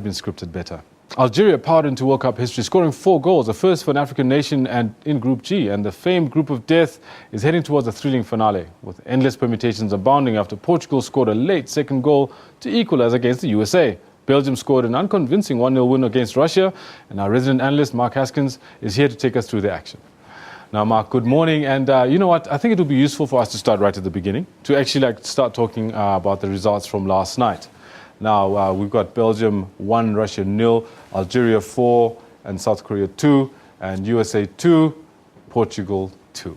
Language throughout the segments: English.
been scripted better. Algeria powered into World Cup history, scoring 4 goals, the first for an African nation and in Group G. And the famed Group of Death is heading towards a thrilling finale, with endless permutations abounding after Portugal scored a late second goal to equalise against the USA. Belgium scored an unconvincing 1-0 win against Russia, and our resident analyst, Mark Haskins, is here to take us through the action. Now, Mark, good morning. And you know what? I think it would be useful for us to start right at the beginning, to actually start talking about the results from last night. Now, we've got Belgium 1, Russia 0, Algeria 4, and South Korea 2, and USA 2, Portugal 2.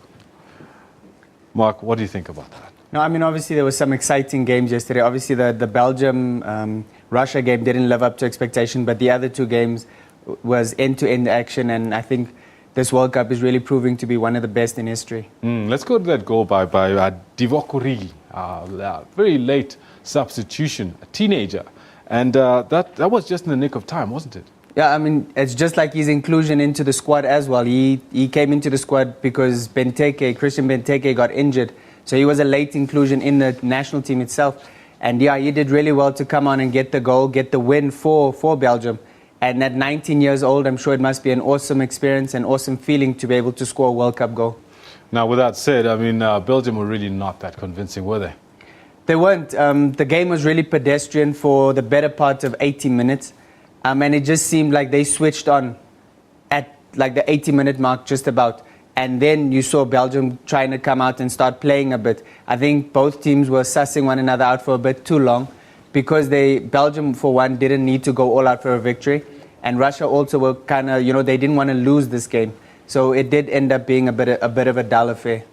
Mark, what do you think about that? No, I mean, obviously there were some exciting games yesterday. Obviously the Belgium-Russia game didn't live up to expectation, but the other two games was end-to-end action, and I think this World Cup is really proving to be one of the best in history. Let's go to that goal by Divock Origi, very late substitution, a teenager, and that was just in the nick of time, wasn't it? Yeah, I mean, it's just like his inclusion into the squad as well. He came into the squad because Christian Benteke got injured, so he was a late inclusion in the national team itself. And yeah, he did really well to come on and get the goal, get the win for Belgium. And at 19 years old, I'm sure it must be an awesome experience, an awesome feeling to be able to score a World Cup goal. Now, with that said, I mean, Belgium were really not that convincing, were they? They weren't. The game was really pedestrian for the better part of 80 minutes. And it just seemed like they switched on at like the 80-minute mark just about. And then you saw Belgium trying to come out and start playing a bit. I think both teams were sussing one another out for a bit too long, because Belgium, for one, didn't need to go all out for a victory. And Russia also were kind of, they didn't want to lose this game. So it did end up being a bit of a dull affair.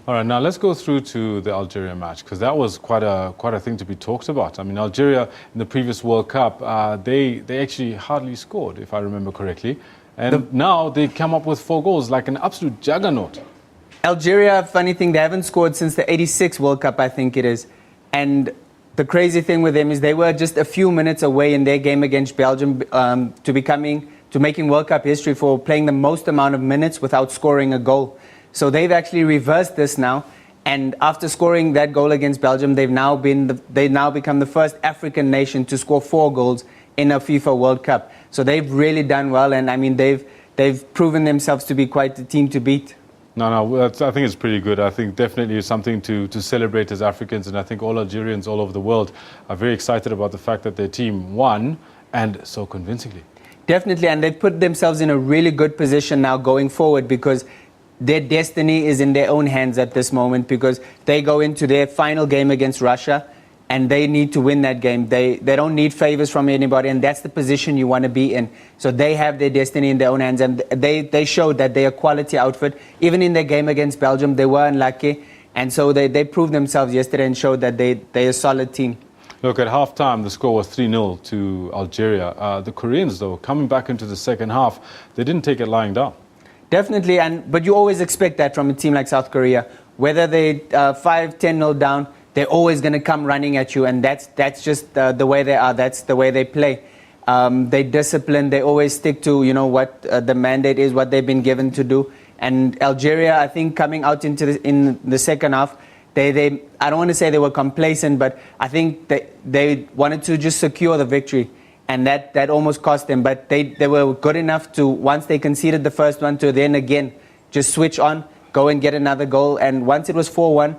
All right, now let's go through to the Algeria match, because that was quite a thing to be talked about. I mean, Algeria in the previous World Cup, they actually hardly scored, if I remember correctly. And now they come up with 4 goals, like an absolute juggernaut. Algeria, funny thing, they haven't scored since the '86 World Cup, I think it is. And the crazy thing with them is they were just a few minutes away in their game against Belgium to making World Cup history for playing the most amount of minutes without scoring a goal. So they've actually reversed this now, and after scoring that goal against Belgium, they've now become the first African nation to score 4 goals in a FIFA World Cup. So they've really done well, and I mean they've proven themselves to be quite the team to beat. No, I think it's pretty good. I think definitely it's something to celebrate as Africans, and I think all Algerians all over the world are very excited about the fact that their team won, and so convincingly. Definitely, and they've put themselves in a really good position now going forward, because their destiny is in their own hands at this moment, because they go into their final game against Russia and they need to win that game. They don't need favors from anybody, and that's the position you want to be in. So they have their destiny in their own hands, and they showed that they're a quality outfit. Even in their game against Belgium, they were unlucky, and so they proved themselves yesterday and showed that they're a solid team. Look, at half-time, the score was 3-0 to Algeria. The Koreans, though, coming back into the second half, they didn't take it lying down. Definitely, but you always expect that from a team like South Korea. Whether they 5-10-0 down, they're always going to come running at you, and that's just the way they are. That's the way they play. They discipline. They always stick to what the mandate is, what they've been given to do. And Algeria, I think, coming out in the second half, I don't want to say they were complacent, but I think they wanted to just secure the victory. And that almost cost them. But they were good enough to, once they conceded the first one, to then again just switch on, go and get another goal. And once it was 4-1,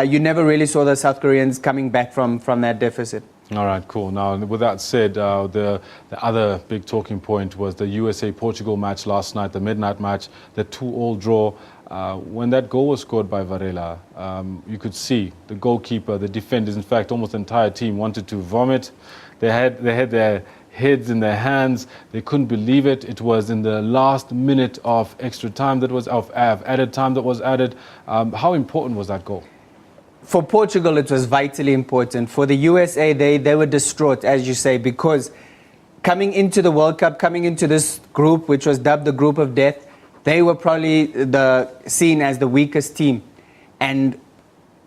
you never really saw the South Koreans coming back from that deficit. All right, cool. Now, with that said, the other big talking point was the USA-Portugal match last night, the midnight match, the 2-2 draw. When that goal was scored by Varela, you could see the goalkeeper, the defenders, in fact, almost the entire team wanted to vomit. They had their heads in their hands. They couldn't believe it. It was in the last minute of extra time that was of added time that was added. How important was that goal? For Portugal, it was vitally important. For the USA, they were distraught, as you say, because coming into the World Cup, coming into this group, which was dubbed the Group of Death, they were probably seen as the weakest team. And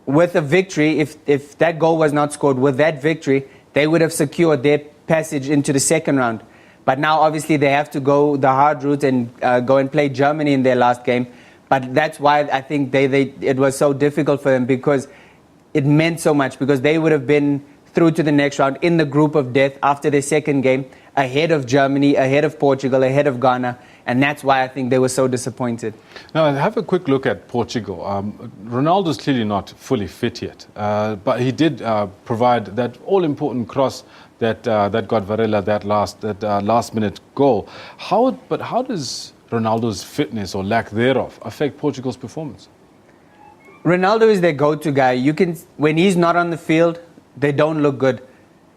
with a victory, if that goal was not scored, with that victory, they would have secured their passage into the second round. But now, obviously, they have to go the hard route and go and play Germany in their last game. But that's why I think it was so difficult for them, because it meant so much, because they would have been through to the next round in the group of death after their second game, ahead of Germany, ahead of Portugal, ahead of Ghana, and that's why I think they were so disappointed. Now, have a quick look at Portugal. Ronaldo's clearly not fully fit yet, but he did provide that all-important cross that got Varela that last-minute goal. How does Ronaldo's fitness or lack thereof affect Portugal's performance? Ronaldo is their go-to guy. When he's not on the field, they don't look good,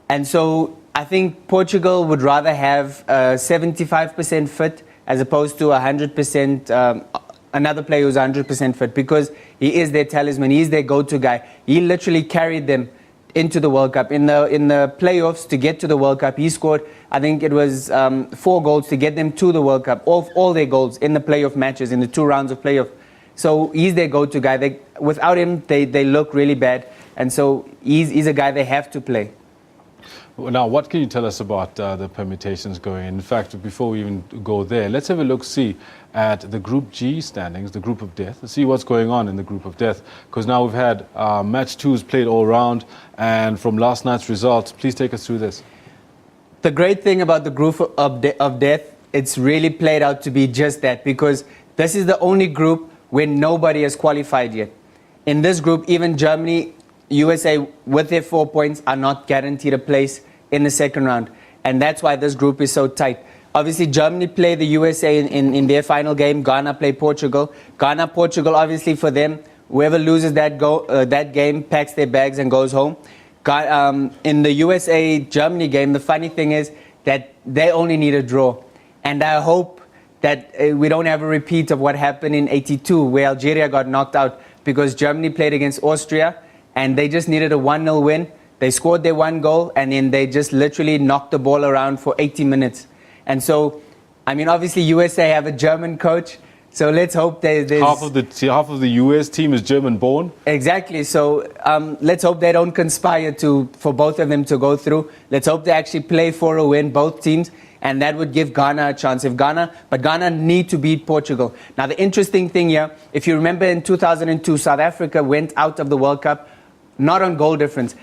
and so I think Portugal would rather have 75% fit as opposed to 100%, another player who's 100% fit, because he is their talisman, he is their go-to guy. He literally carried them into the World Cup. In the playoffs to get to the World Cup, he scored, I think it was 4 goals to get them to the World Cup, all their goals in the playoff matches, in the 2 rounds of playoff. So he's their go-to guy. Without him, they look really bad, and so he's a guy they have to play. Now, what can you tell us about the permutations going? In fact, before we even go there, let's have a look-see at the Group G standings, the group of death. Let's see what's going on in the group of death, because now we've had match 2s played all round, and from last night's results, please take us through this. The great thing about the group of death, it's really played out to be just that, because this is the only group where nobody has qualified yet. In this group, even Germany, USA, with their 4 points, are not guaranteed a place in the second round. And that's why this group is so tight. Obviously, Germany play the USA in their final game. Ghana play Portugal. Ghana, Portugal, obviously for them, whoever loses that game packs their bags and goes home. In the USA-Germany game, the funny thing is that they only need a draw. And I hope that we don't have a repeat of what happened in '82, where Algeria got knocked out because Germany played against Austria and they just needed a 1-0 win. They scored their 1 goal and then they just literally knocked the ball around for 80 minutes. And so, I mean, obviously USA have a German coach, so let's hope there's... Half of the US team is German-born? Exactly, so let's hope they don't conspire for both of them to go through. Let's hope they actually play for a win, both teams, and that would give Ghana a chance. But Ghana need to beat Portugal. Now, the interesting thing here, if you remember in 2002, South Africa went out of the World Cup, not on goal difference.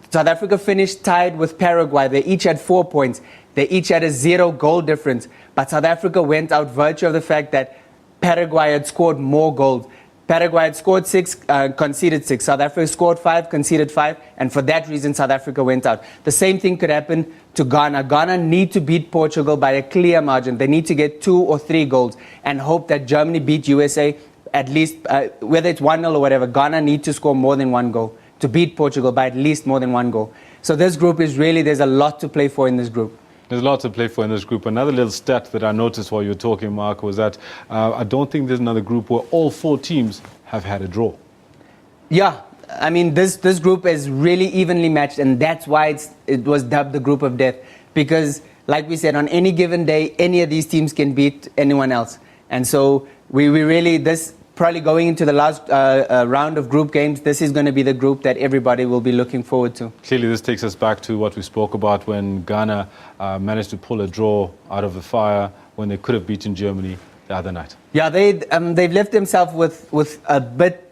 South Africa finished tied with Paraguay. They each had 4 points. They each had a 0 goal difference. But South Africa went out virtue of the fact that Paraguay had scored more goals. Paraguay had scored 6, conceded 6. South Africa scored 5, conceded 5. And for that reason, South Africa went out. The same thing could happen to Ghana. Ghana need to beat Portugal by a clear margin. They need to get 2 or 3 goals and hope that Germany beat USA at least, whether it's 1-0 or whatever. Ghana need to score more than 1 goal to beat Portugal by at least more than 1 goal. So this group is really, there's a lot to play for in this group. There's a lot to play for in this group. Another little stat that I noticed while you were talking, Mark, was that I don't think there's another group where all 4 teams have had a draw. Yeah, I mean, this group is really evenly matched, and that's why it was dubbed the group of death. Because, like we said, on any given day, any of these teams can beat anyone else. And so we really, probably going into the last round of group games, this is going to be the group that everybody will be looking forward to. Clearly, this takes us back to what we spoke about when Ghana managed to pull a draw out of the fire when they could have beaten Germany the other night. Yeah, they've left themselves with a bit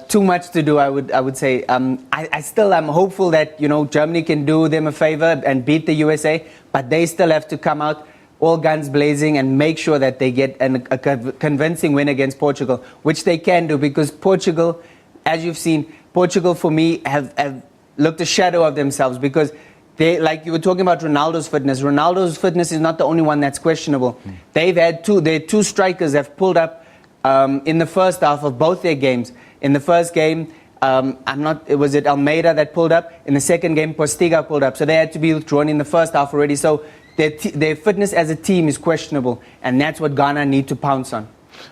too much to do, I would say. I still am hopeful that Germany can do them a favor and beat the USA, but they still have to come out all guns blazing and make sure that they get a convincing win against Portugal, which they can do, because Portugal, as you've seen, Portugal for me have looked a shadow of themselves, because they, like you were talking about Ronaldo's fitness is not the only one that's questionable. They've had their 2 strikers have pulled up in the first half of both their games. In the first game, was it Almeida that pulled up? In the second game, Postiga pulled up. So they had to be withdrawn in the first half already. So their fitness as a team is questionable, and that's what Ghana need to pounce on.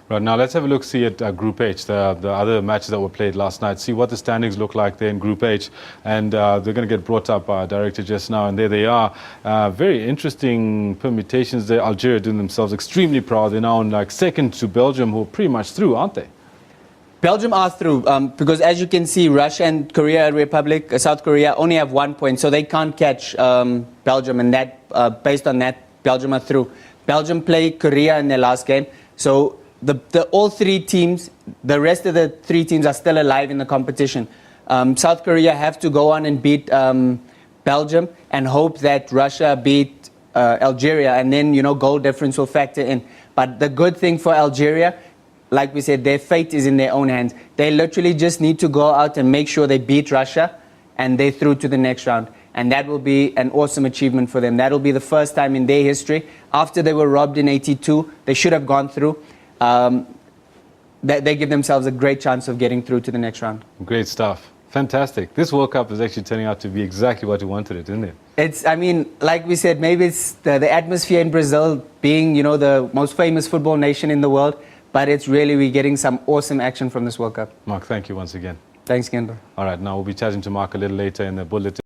Right, now let's have a look-see at Group H, the other matches that were played last night, see what the standings look like there in Group H. And they're going to get brought up by our director just now, and there they are. Very interesting permutations there. Algeria doing themselves extremely proud. They're now on second to Belgium, who are pretty much through, aren't they? Belgium are through, because as you can see, Russia and South Korea only have 1 point, so they can't catch Belgium, and that based on that, Belgium are through. Belgium play Korea in their last game, so all 3 teams, the rest of the 3 teams are still alive in the competition. South Korea have to go on and beat Belgium and hope that Russia beat Algeria, and then, you know, goal difference will factor in. But the good thing for Algeria, like we said, their fate is in their own hands. They literally just need to go out and make sure they beat Russia, and they're through to the next round. And that will be an awesome achievement for them. That will be the first time in their history. After they were robbed in '82, they should have gone through. They give themselves a great chance of getting through to the next round. Great stuff. Fantastic. This World Cup is actually turning out to be exactly what you wanted it, isn't it? It's, I mean, like we said, maybe it's the atmosphere in Brazil being, you know, the most famous football nation in the world, but it's really, we're getting some awesome action from this World Cup. Mark, thank you once again. Thanks, Kendall. All right, now we'll be chatting to Mark a little later in the bulletin.